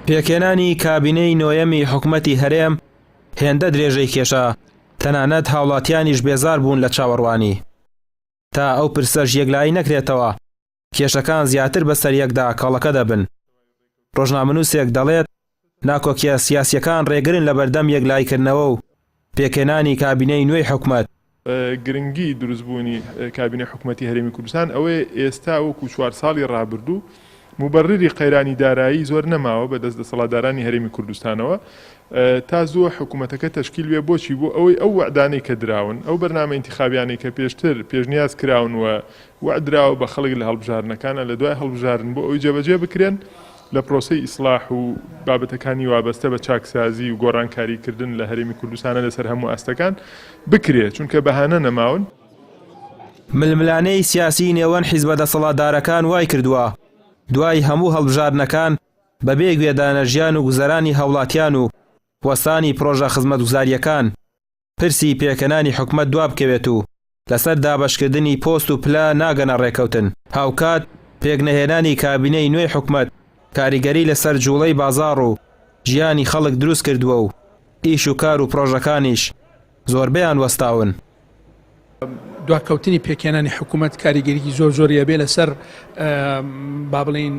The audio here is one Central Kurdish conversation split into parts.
پێکێنانی کابینەی نۆیەمی حکومەتی هەرێم هێندە درێژەی کێشا، تەنانەت هاوڵاتیانیش بێزار بوون لە چاوەڕوانی. تا ئەو پرسەش یەکلایی نەکرێتەوە، کێشەکان زیاتر بەسەر یەکدا کەڵەکە دەبن. ڕۆژنامەنووسێک دەڵێت ناکۆکیە سیاسیەکان ڕێگرن لە بەردەم یەکلایکردنەوە و پێکێنانی کابینەی نوێی حکومەت. گرنگی دروستبوونی کابینەی حکومەتی هەرێمی کوردستان ئەوەیە ئێستا وەکو 4 ساڵی ڕابردوو مبرری قەیرانی دارایی زۆر نەماوە بە دەست دەسەڵاتدارانی هەرێمی کوردستانەوە تا زووە حکوومەتەکە تەشکیل بێ. بۆچی؟ بۆ ئەوەی ئەو وعدانەی کە دراون، ئەو بەرنامە ئینتیخابیانەی کە پێشتر پێشنیاز کراون و وعدراوە بە خەڵک لە هەڵبژارنەکانە لە دوای هەڵبژارن بۆ ئەوی جێبەجێ بکرێن لە پرۆسەی ئیسلاح و بابەتەکانی وابەستە بە چاکسازی و گۆڕانکاریکردن لە هەرێمی کوردستانە لەسەر هەموو ئاستەکان بکرێت، چونکە بەهانە نەماون. ململانەی سیاسی نێوان حیزبە دەسەڵاتدارەکان وای کردووە دوای هەموو هەڵبژارنەکان بەبێ گوێدانە ژیان و گوزەرانی هەوڵاتیان و وەستانی پرۆژە خزمەتگوزاریەکان پرسی پێکەنانی حکومەت دوا بکەوێت و لەسەر دابەشکردنی پۆست و پلە ناگەنە ڕێکەوتن. هاوکات پێکنەهێنانی کابینەی نوێی حکومەت کاریگەری لەسەر جوڵەی بازاڕ و ژیانی خەڵک دروست کردووە و ئیش و کار و پرۆژەکانیش زۆربەیان وەستاون. دواکەوتنی پێکێنانی حکوومەت کاریگەریی زۆریە بێ لەسەر با بڵین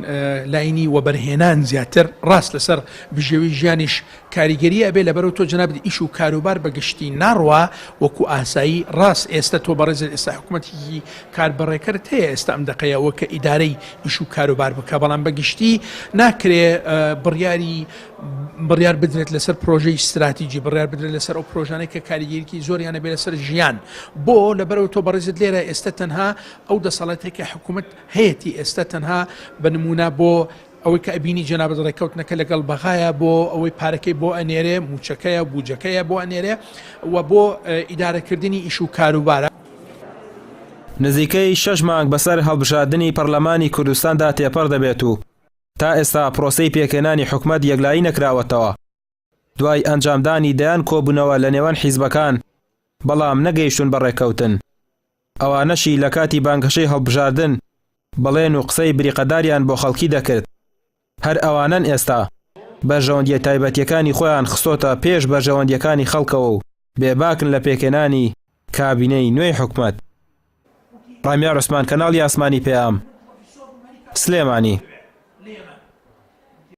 لاینی وەبەرهێنان زیاتر ڕاست لەسەر بژێوی ژیانیش کاریگەریە بێ لەبەرەوە تۆ جەنابێت ئیش و کاروبار بەگشتی ناڕوا وەکو ئاسایی. ڕاست ئێستا تۆ بەڕێزت ئێستا حکوومەتێکی کاربڕێکەرت هەیە ئێستا ئەم دقەیەوە کە ئیدارەی ئیش و کاروبار بکە، بەڵام بەگشتی ناکرێ بڕیار بدرێت لەسەر پرۆژەی استراتیجی، بڕیار بدرێت لەسەر ئەو پرۆژانەی کە کاریگەریکی زۆریانە بێ لەسەر ژیان. بۆ لەبەرەوە تۆ بەڕێزت لێرە ئێستا تەنها ئەو دەسەڵاتێکە حکوومەت هەیەی ئێستا تەنها بە نمونە بۆ ئەوەی کە ئەبینی جەنابەت ڕێکەوتنەکە لەگەڵ بەغایە بۆ ئەوەی پارەکەی بۆ ئەنێرێ، موچەکەیە بوجەکەیە بۆ ئەنێرێ و بۆ ئیدارەکردنی ئیش و کاروبارە. نزیکەی 6 مانگ بەسەر هەڵبژاردننی پەرلەمانی کوردستاندا تێپەڕ دەبێت و تا ئێستا پرۆسەی پێکێنانی حکومەت یەکلایی نەکراوەتەوە. دوای ئەنجامدانی دەیان کۆبوونەوە لە نێوان حیزبەکان بەڵام نەگەیشتون بەڕێکەوتن. ئەوانەشی لە کاتی بانگەشەی هەڵبژاردن بەڵێن و قسەی بریقەداریان بۆ خەڵکی دەکرد. هەر ئەوانن ئێستا بەرژەوەندیە تایبەتیەکانی خۆیان خستۆتە پێش بەرژەوەندیەکانی خەڵکەوە و بێباکن لە پێکێنانی کابینەی نوێی حکومەت. ڕامیار عوسمان، کەناڵی ئاسمانی پێام، سلێمانی.